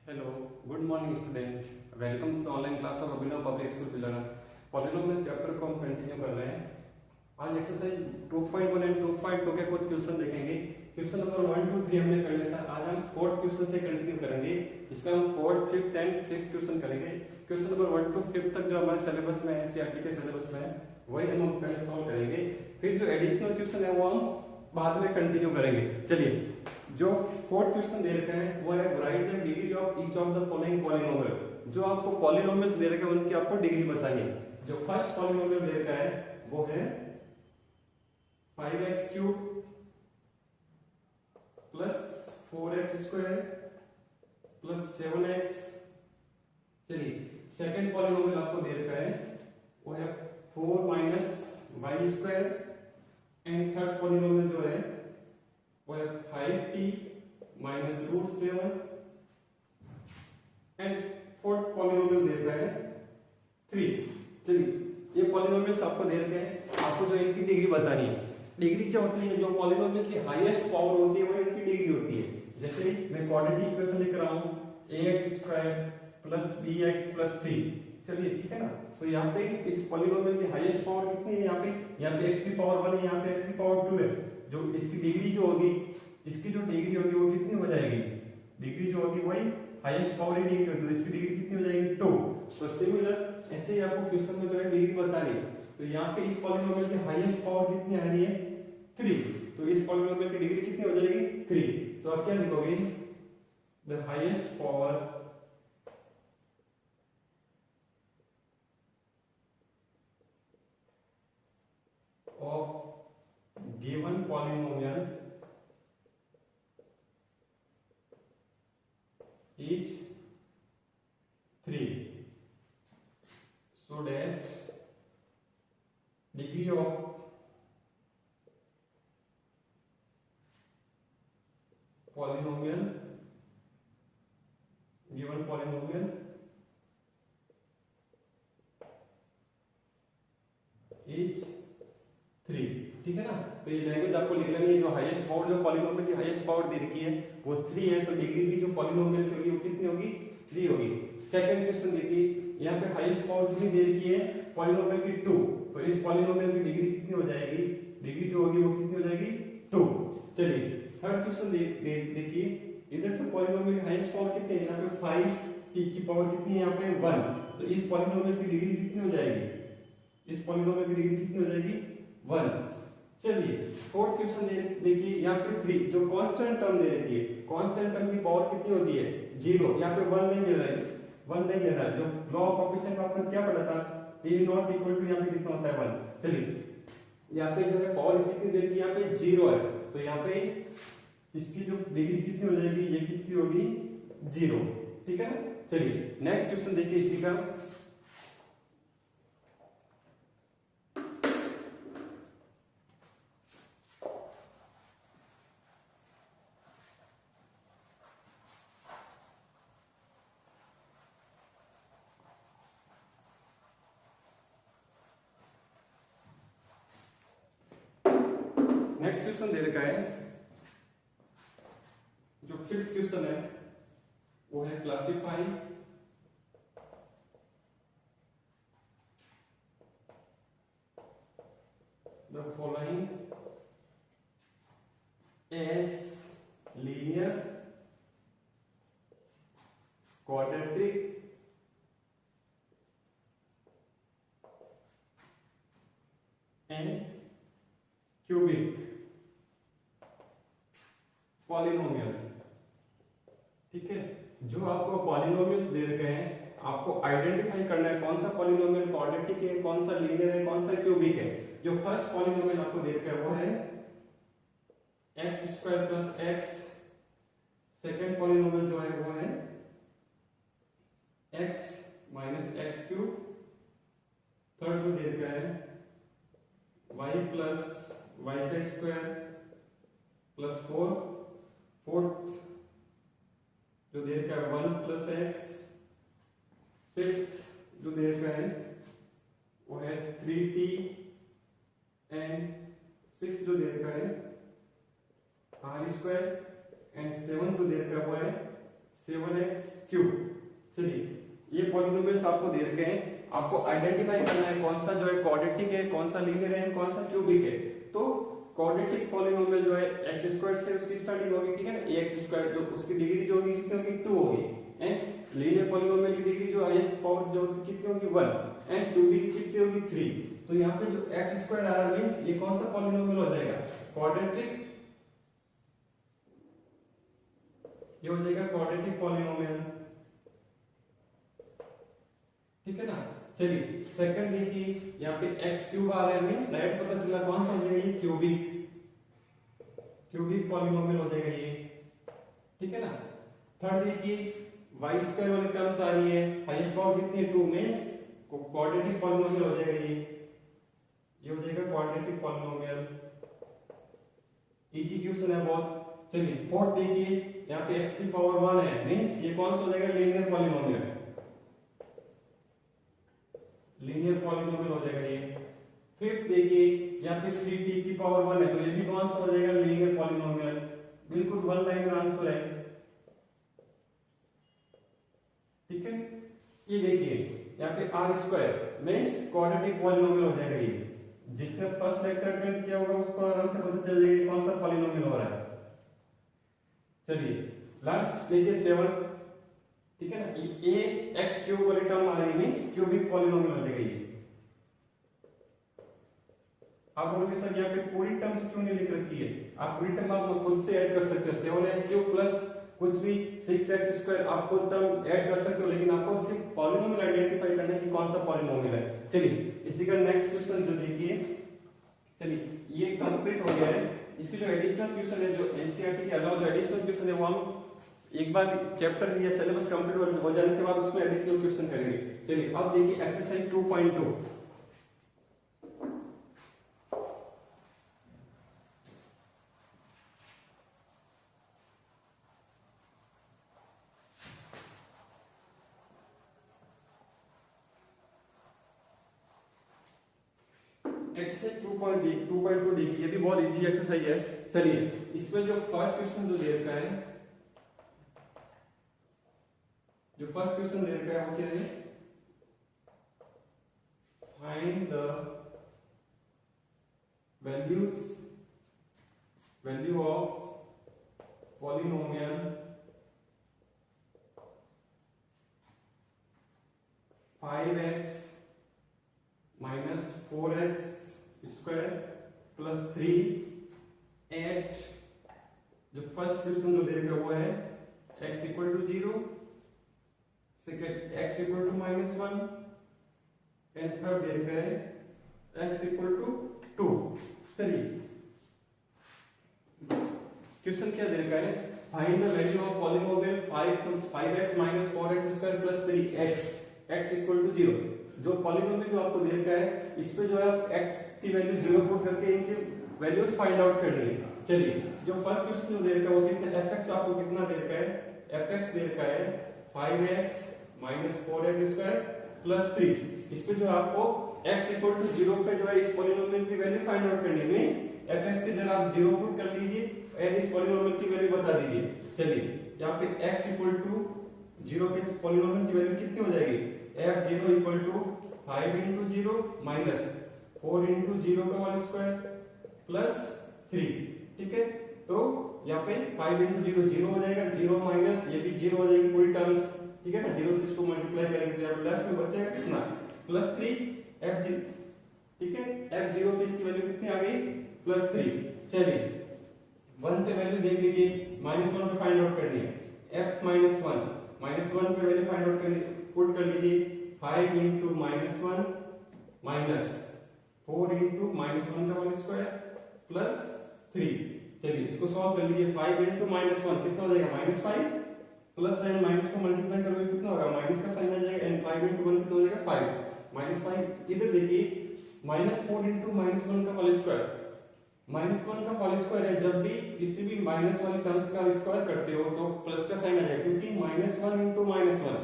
Hello, good morning student. Welcome to the online class of Abhinav Public School Pillara. Polynomial chapter को हम continue कर रहे हैं। आज एक्सरसाइज 2.1 एंड 2.2 के कुछ क्वेश्चन देखेंगे। क्वेश्चन नंबर 1, 2, 3 हमने कर लिया था। आज हम फोर्थ क्वेश्चन से कंटिन्यू करेंगे। इसका हम fourth, fifth and sixth question करेंगे। क्वेश्चन नंबर 1 टू 5 तक जो हमारे सिलेबस में एनसीईआरटी के सिलेबस में है वही हम पहले सॉल्व करेंगे। फिर जो एडिशनल क्वेश्चन है वो हम बाद में कंटिन्यू करेंगे। चलिए, जो फोर्थ क्वेश्चन दे रखा है वो है right the degree of each of the following polynomial. जो आपको पॉलिनोमियल्स दे रखे हैं उनकी आपको डिग्री बतानी है। जो फर्स्ट पॉलिनोमियल दे रखा है वो है 5x³ plus 4x² plus 7x। चलिए, सेकंड पॉलिनोमियल आपको दे रखा है वो है 4 y² एंड थर्ड पॉलिनोमियल जो है वो है 5t minus √7 and fourth polynomial दे रखा है 3। चलिए, ये पॉलिनोमियल्स आपको दे रखे हैं, आपको जो इनकी डिग्री बतानी है। डिग्री क्या होती है? जो पॉलिनोमियल की हाईएस्ट पावर होती है वो इनकी डिग्री होती है। जैसे मैं क्वाड्रेटिक इक्वेशन लिख रहा हूं ax² plus bx plus c। चलिए, ठीक है ना। तो यहाँ पे इस पॉलिनोमियल की हाईएस्ट पावर कितनी है? यहाँ पे x की पावर 1 है, यहाँ पे x की पावर 2 है। जो इसकी डिग्री जो होगी, इसकी जो डिग्री होगी वो कितनी हो जाएगी? डिग्री जो होगी वही हाईएस्ट पावर की डिग्री होगी, तो इसकी डिग्री कितनी हो जाएगी? 2। तो सिमिलर ऐसे ही आपको क्वेश्चन में जो है डिग्री बतानी है। तो यहाँ पे इस पॉलिनोमियल की हाईएस्ट पावर कितनी आ रही है? 3। तो इस पॉलिनोमियल की डिग्री कितनी हो जाएगी? 3। तो आप क्या लिखोगे? The highest power of given polynomial is 3, so that degree of polynomial, given polynomial is 3। ठीक है ना। तो ये लैंग्वेज आपको लिख लेनी है। जो हाईएस्ट पावर, जो पॉलिनोमियल की हाईएस्ट पावर दे रखी है वो 3 है, तो डिग्री की जो पॉलिनोमियल की होगी वो कितनी होगी? 3 होगी। सेकंड क्वेश्चन देखिए, यहाँ पे हाईएस्ट पावर कितनी दे रखी है? पॉलिनोमियल की 2। तो इस पॉलिनोमियल की डिग्री कितनी हो जाएगी? डिग्री जो होगी वो कितनी हो जाएगी? 2। चलिए, थर्ड क्वेश्चन देखिए, इधर जो पॉलिनोमियल की हाईएस्ट पावर कितनी है? यहाँ पे 5 की पावर कितनी है? यहाँ पे 1। तो इस पॉलिनोमियल की डिग्री कितनी हो जाएगी? इस पॉलिनोमियल की डिग्री कितनी हो जाएगी? 1। चलिए, फोर्थ क्वेश्चन देखिए, यहाँ पे 3 जो कांस्टेंट टर्म दे रखी है, कांस्टेंट टर्म की पावर कितनी होती है? 0। यहाँ पे 1 नहीं ले रहा है, 1 नहीं ले रहा है। जो लॉ ऑफ कोएफिशिएंट आपने क्या पढ़ा था? a नॉट इक्वल टू यहाँ पे कितना होता है? 1। चलिए, यहाँ पे जो है पावर कितनी दे रखी है? यहाँ पे 0 है, तो यहाँ पे इसकी जो डिग्री कितनी हो जाएगी? ये कितनी होगी? 0। ठीक है ना। चलिए, नेक्स्ट क्वेश्चन देखिए इसी का। नेक्स्ट क्वेश्चन दे रखा है, जो फिफ्थ क्वेश्चन है वो है classify the following as linear, quadratic and cubic polynomial. ठीक है, जो आपको पॉलिनोमियल्स दे रखे हैं आपको आइडेंटिफाई करना है कौन सा पॉलिनोमियल क्वाड्रेटिक है, कौन सा लीनियर है, कौन सा क्यूबिक है। जो फर्स्ट पॉलिनोमियल आपको दे रखा है वो है x² plus x। Second polynomial जो है वो है x माइनस x³। थर्ड जो दे रखा है y प्लस y का स्क्वायर प्लस 4। फोर्थ जो दे रखा है 1 प्लस x। फिफ्थ जो दे रखा है वो है 3t एंड 6 जो दे रखा है r² एंड 7 जो दे रखा है वो है 7x3। चलिए ये पॉलिनोमियल्स आपको दे रखे हैं, आपको आइडेंटिफाई करना है कौन सा जो है क्वाड्रेटिक है, कौन सा लीनियर है, कौन सा क्यूबिक है। तो क्वाड्रेटिक पॉलिनोमियल जो है x² से उसकी स्टार्टिंग होगी, ठीक है ना, ax² जो उसकी डिग्री जो होगी कितनी होगी 2 होगी, एंड लीनियर पॉलिनोमियल की डिग्री जो हाईएस्ट पावर जो कितनी होगी 1, एंड क्यूबिक की कितनी होगी 3। तो यहाँ पे जो x² आ रहा है मींस ये कौन सा पॉलिनोमियल हो जाएगा, क्वाड्रेटिक, ये हो जाएगा क्वाड्रेटिक पॉलिनोमियल, ठीक है ना। चलिए सेकंड देखिए यहाँ पे x³ आ रहा है मींस डायरेक्ट पता चला कौन सा हो जाएगा ये क्यूबिक पॉलिनोमियल हो जाएगा ये, ठीक है ना। थर्ड देखिए y² वाली टर्म्स आ रही है, हाईएस्ट पावर कितनी है 2 मींस क्वाड्रेटिक पॉलिनोमियल हो जाएगा ये हो जाएगा क्वाड्रेटिक पॉलिनोमियल, इजी क्वेश्चन है बहुत। चलिए फोर्थ देखिए यहाँ पे x की पावर 1 है मींस ये कौन सा हो जाएगा लीनियर पॉलिनोमियल हो जाएगा ये। फिफ्थ देखिए यहाँ पे 3t की पावर 1 है तो ये भी कौन सा हो जाएगा लीनियर पॉलिनोमियल, बिल्कुल वन लाइन में आंसर है, ठीक है। ये देखिए यहाँ पे r² मींस क्वाड्रेटिक पॉलिनोमियल हो जाएगा ये, जिसने फर्स्ट लेक्चर अटेंड किया होगा उसको आराम से पता चल जाएगा कौन सा पॉलिनोमियल हो रहा है। चलिए लास्ट देखिए 7, ठीक है ना, ये x³ वाली टर्म आ रही है मींस क्यूबिक पॉलिनोमियल हो जाएगा ये। आप बोलोगे सर यहाँ पे पूरी टर्म्स क्यों नहीं लिख रखी है, आप पूरी टर्म आप खुद से ऐड कर सकते हो, 7x³ प्लस कुछ भी 6x² आप खुद टर्म ऐड कर सकते हो, लेकिन आपको सिर्फ पॉलिनोमियल आइडेंटिफाई करना है कि कौन सा पॉलिनोमियल है। चलिए इसी का नेक्स्ट क्वेश्चन जो देखिए, चलिए ये कंप्लीट हो गया है। इसके जो एडिशनल क्वेश्चन है, जो एनसीईआरटी के अलावा जो एडिशनल क्वेश्चन है वो हम एक बार चैप्टर या सिलेबस कंप्लीट हो जाने के बाद उसमें एडिशनल क्वेश्चन करेंगे। चलिए अब देखिए एक्सरसाइज 2.2, एक्सरसाइज 2.2 देखिए, ये भी बहुत इजी एक्सरसाइज है। चलिए इसमें जो फर्स्ट क्वेश्चन जो दे रखा है, वो क्या है, find the value of polynomial 5x minus 4x square plus 3 at, जो फर्स्ट क्वेश्चन जो दे रखा हुआ है x equal to 0, second x equal to -1 and third दे रखा है x इक्वल टू 2। चलिए क्वेश्चन क्या दे रखा है, find the value of polynomial 5x minus 4x square plus 3 at x equal to 0। जो पॉलिनोमियल जो आपको दे रखा है इस पे जो है आप x की वैल्यू 0 पुट करके इनके वैल्यूज फाइंड आउट करनी है। चलिए जो फर्स्ट क्वेश्चन जो दे रखा है वो कितना fx आपको कितना दे रखा है, fx दे रखा है 5x minus 4x square plus 3। इस पे जो आपको x इक्वल टू 0 पे जो है इस पॉलिनोमियल की वैल्यू फाइंड आउट करनी है, मींस fx की जगह आप 0 पुट कर लीजिए एंड इस पॉलिनोमियल की वैल्यू बता दीजिए। चलिए यहाँ पे x इक्वल टू 0 पे इस पॉलिनोमियल की वैल्यू कितनी हो जाएगी, f0 equal to 5 into 0 minus 4 into 0 का होल स्क्वायर प्लस 3, ठीक है। तो यहाँ पे 5 into 0 0 हो जाएगा, 0 माइनस ये भी 0 हो जाएगी पूरी टर्म्स, ठीक है ना। 0 से इसको मल्टीप्लाई करेंगे तो यहाँ पे लास्ट में बचेगा कितना प्लस 3 f0, ठीक है। f0 पे इसकी वैल्यू कितनी आ गई +3। चलिए 1 पे वैल्यू देख लीजिए, -1 पे फाइंड आउट करनी है, f -1 पे वैल्यू फाइंड आउट करनी पुट कर लीजिए, 5 into -1 minus 4 into -1 का होल स्क्वायर प्लस 3। चलिए इसको सॉल्व कर लीजिए, 5 into -1 कितना हो जाएगा -5, प्लस साइन माइनस को मल्टीप्लाई करोगे कितना होगा माइनस का साइन आ जाएगा, एंड 5 into 1 कितना हो जाएगा 5 -5। इधर देखिए -4 into -1 का होल स्क्वायर, -1 का होल स्क्वायर है, जब भी किसी भी माइनस वाली टर्म्स का स्क्वायर करते हो तो प्लस का साइन आ जाएगा, क्योंकि -1 into -1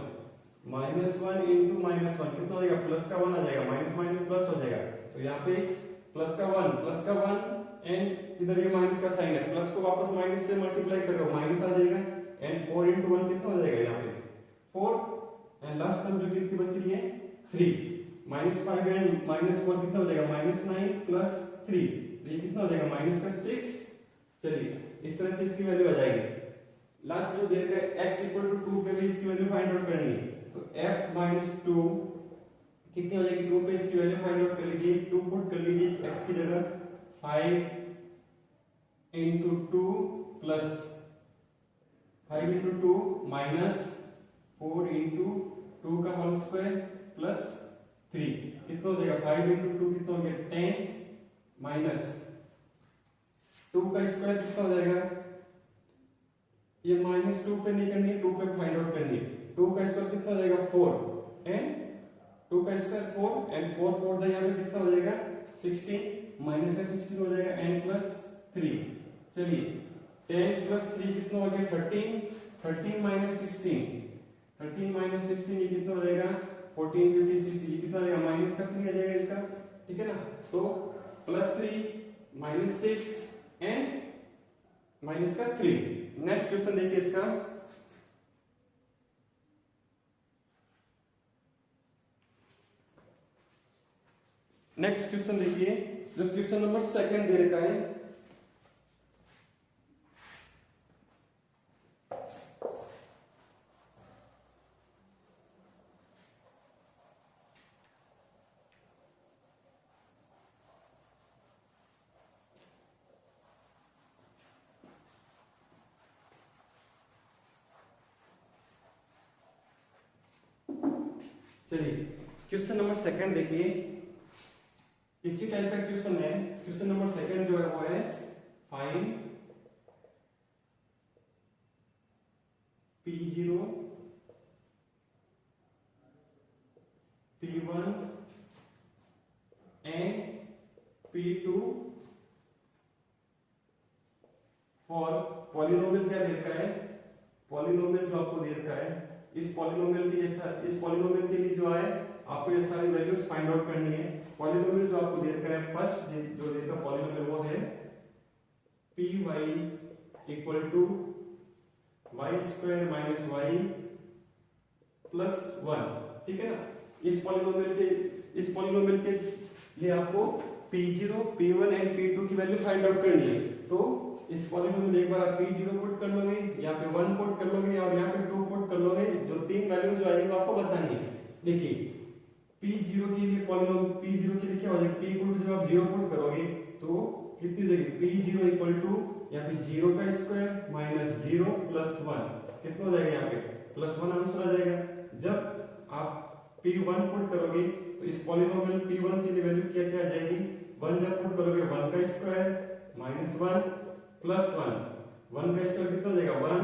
-1 into -1 कितना हो जाएगा प्लस का 1 आ जाएगा, माइनस माइनस प्लस हो जाएगा। तो यहाँ पे प्लस का 1 एंड इधर ये माइनस का साइन है, प्लस को वापस माइनस से मल्टीप्लाई करो माइनस आ जाएगा, एंड 4 into 1 कितना हो जाएगा यहाँ पे 4 एंड लास्ट टर्म जो कितनी बच रही है 3 -5 एंड -4 कितना हो जाएगा -9 प्लस 3 तो ये कितना हो जाएगा माइनस का 6। चलिए इस तरह से इसकी वैल्यू आ जाएगी। लास्ट जो दे रखा है x इक्वल टू 2 पे भी इसकी वैल्यू फाइंड आउट करनी है तो f - 2 कितनी हो जाएगी 2 पे इसकी वैल्यू फाइंड आउट कर लीजिए 2 पुट कर लीजिए x की जगह 5 into 2 plus 5 into 2 minus 4 into 2 का होल स्क्वायर प्लस 3 कितना हो जाएगा 5 into 2 कितना हो गया 10 माइनस 2 का स्क्वायर कितना हो जाएगा ये -2 पे नहीं करनी है 2 पे फाइंड आउट करनी है 2 का स्क्वायर कितना हो जाएगा 4 एंड 2 का स्क्वायर 4 एंड 4 4 जाए यहाँ पे कितना हो जाएगा 16 माइनस का 16 हो जाएगा n प्लस 3। चलिए 10 प्लस 3 कितना हो गया 13 13 माइनस 16 ये कितना हो जाएगा 14 15 16 ये कितना आ जाएगा माइनस का 3 आ जाएगा इसका ठीक है ना। तो प्लस 3 माइनस 6 एंड माइनस का 3। नेक्स्ट क्वेश्चन देखिए इसका नेक्स्ट क्वेश्चन देखिए जो क्वेश्चन नंबर 2 दे रखा है चलिए क्वेश्चन नंबर 2 देखिए इसी टाइप का क्वेश्चन है। क्वेश्चन नंबर 2 जो है वो है find P0 P1 and P2 for polynomial क्या दे रखा है पॉलिनोमियल जो आपको दे रखा है इस पॉलिनोमियल के लिए जो है आपको ये सारी वैल्यूज फाइंड आउट करनी है। पॉलिनोमियल जो आपको दे रखा है फर्स्ट जो दे रखा पॉलिनोमियल वो है py equal to y square minus y plus 1 ठीक है ना। इस पॉलिनोमियल के लिए आपको p0 p1 एंड p2 की वैल्यू फाइंड आउट करनी है। तो इस पॉलिनोमियल एक बार आप p0 पुट कर लोगे यहाँ पे 1 पुट कर लोगे और यहाँ पे 2 पुट कर लोगे जो तीन वैल्यूज जो आएंगी वो आपको बतानी है। देखिए p0 के लिए पॉलिनोमियल p0 के लिए क्या हो जाएगा p इक्वल टू जब आप 0 पुट करोगे तो कितनी हो जाएगी p0 इक्वल टू यहाँ पे 0 का स्क्वायर माइनस 0 प्लस 1 कितना हो जाएगा यहाँ पे प्लस 1 आंसर आ जाएगा। जब आप p1 पुट करोगे तो इस पॉलिनोमियल p1 की वैल्यू क्या क्या आ जाएगी 1 जब पुट करोगे 1 का स्क्वायर माइनस 1 प्लस 1 का स्क्वायर कितना हो जाएगा 1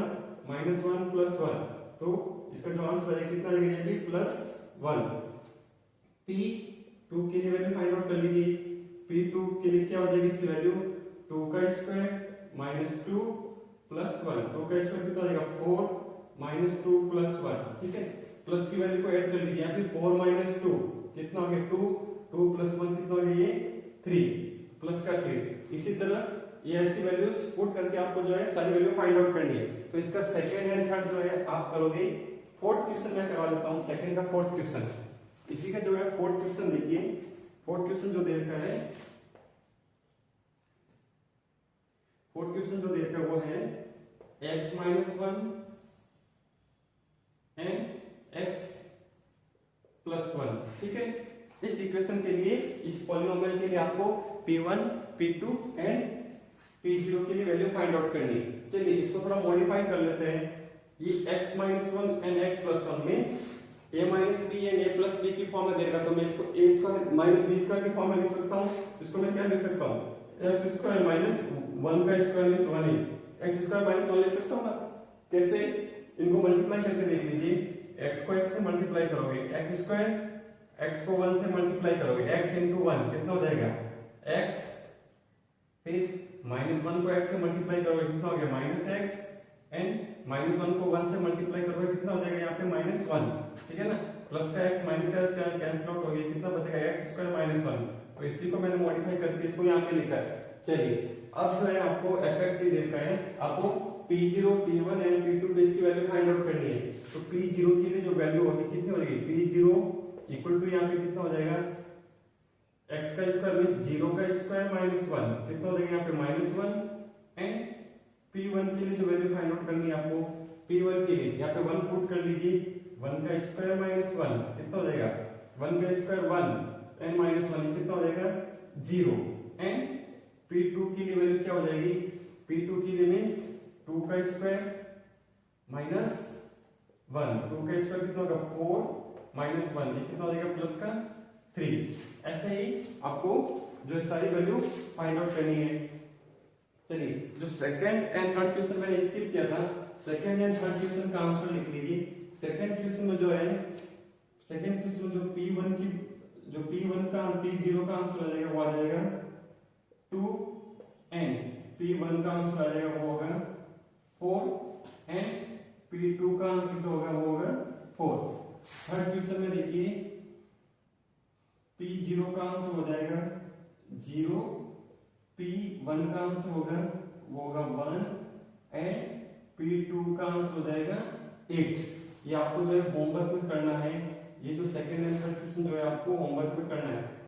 माइनस 1 प्लस 1 तो इसका जो आंसर आएगा कितना आएगा ये भी प्लस 1। p2 के लिए वैल्यू फाइंड आउट कर लीजिए p2 के लिए क्या हो जाएगी इसकी वैल्यू 2 का स्क्वायर माइनस 2 प्लस 1 2 का स्क्वायर कितना हो जाएगा 4 माइनस 2 प्लस 1 ठीक है। प्लस की वैल्यू को ऐड कर लीजिए यहाँ पे 4 माइनस 2 कितना हो गया 2 प्लस 1 कितना हो गया ये 3 प्लस का 3। इसी तरह ये ऐसी वैल्यूज पुट करके आपको जो है सारी वैल्यू फाइंड आउट करनी है। तो इसका सेकंड एंड थर्ड जो है आप करोगे। फोर्थ क्वेश्चन मैं करवा देता हूं सेकंड का फोर्थ क्वेश्चन। इसी का जो है फोर्थ क्वेश्चन देखिए फोर्थ क्वेश्चन जो दे रखा है फोर्थ क्वेश्चन जो दे रखा है वो है x - 1 एंड x प्लस 1 ठीक है। इस इक्वेशन के लिए इस पॉलिनोमियल के लिए आपको p1 p2 एंड p0 के लिए वैल्यू फाइंड आउट करनी है। चलिए इसको थोड़ा मॉडिफाई कर लेते हैं। ये x - 1 and x plus 1 means a minus b and a plus b की फॉर्म में दे रखा तो मैं इसको a square minus b square की फॉर्म में लिख सकता हूं। इसको मैं क्या लिख सकता हूं x स्क्वायर माइनस 1 का स्क्वायर मींस 1 ही x स्क्वायर माइनस 1 लिख सकता हूं ना। कैसे इनको मल्टीप्लाई करके देख लीजिए x को x से मल्टीप्लाई करोगे x स्क्वायर x को 1 से मल्टीप्लाई करोगे x into 1 कितना हो जाएगा x फिर माइनस 1 को x से मल्टीप्लाई करोगे कितना हो गया माइनस x एंड माइनस 1 को 1 से मल्टीप्लाई करोगे कितना हो जाएगा यहाँ पे माइनस 1 ठीक है ना। प्लस का x माइनस का x कैंसिल आउट हो गया कितना बचेगा x स्क्वायर माइनस 1। तो इसी को मैंने मॉडिफाई करके इसको यहाँ पे लिखा है। चलिए अब जो है आपको fx की देखा है आपको P0, P1 एंड P2 पे इसकी वैल्यू फाइंड आउट करनी है। तो P0 के लिए जो वैल्यू होगी कितनी हो जाएगी, P0 इक्वल टू यहाँ पे कितना हो जाएगा, x का स्क्वायर मींस 0 का स्क्वायर माइनस 1, कितना हो जाएगा यहाँ पे -1 एंड P1 के लिए जो वैल्यू फाइंड आउट करनी है आपको, P1 के लिए यहाँ पे 1 पुट कर लीजिए, 1 का स्क्वायर माइनस 1 कितना हो जाएगा, 1 का स्क्वायर 1 एंड -1 कितना हो जाएगा 0 एंड P2 के लिए वैल्यू क्या हो जाएगी, P2 के लिए मींस 2 का स्क्वायर माइनस 1, 2 का स्क्वायर कितना होगा 4 माइनस 1, ये कितना हो जाएगा प्लस का 3। ऐसे ही आपको जो है सारी वैल्यू फाइंड आउट करनी है। चलिए जो सेकंड एंड थर्ड क्वेश्चन मैंने स्किप किया था, सेकंड एंड थर्ड क्वेश्चन का आंसर लिख लीजिए। सेकंड क्वेश्चन में जो है, सेकंड क्वेश्चन में जो P1 की जो P1 का P0 का आंसर आ जाएगा वो आ जाएगा 2 एंड P1 का आंसर आ जाएगा वो होगा 4 एंड P2 का आंसर जो होगा वो होगा 4। थर्ड क्वेश्चन में देखिए P0 का आंसर हो जाएगा 0, P1 का आंसर होगा वो होगा 1 एंड P2 का आंसर हो जाएगा 8। ये आपको जो है होमवर्क में करना है, ये जो सेकंड एंड थर्ड क्वेश्चन जो है आपको होमवर्क में करना है।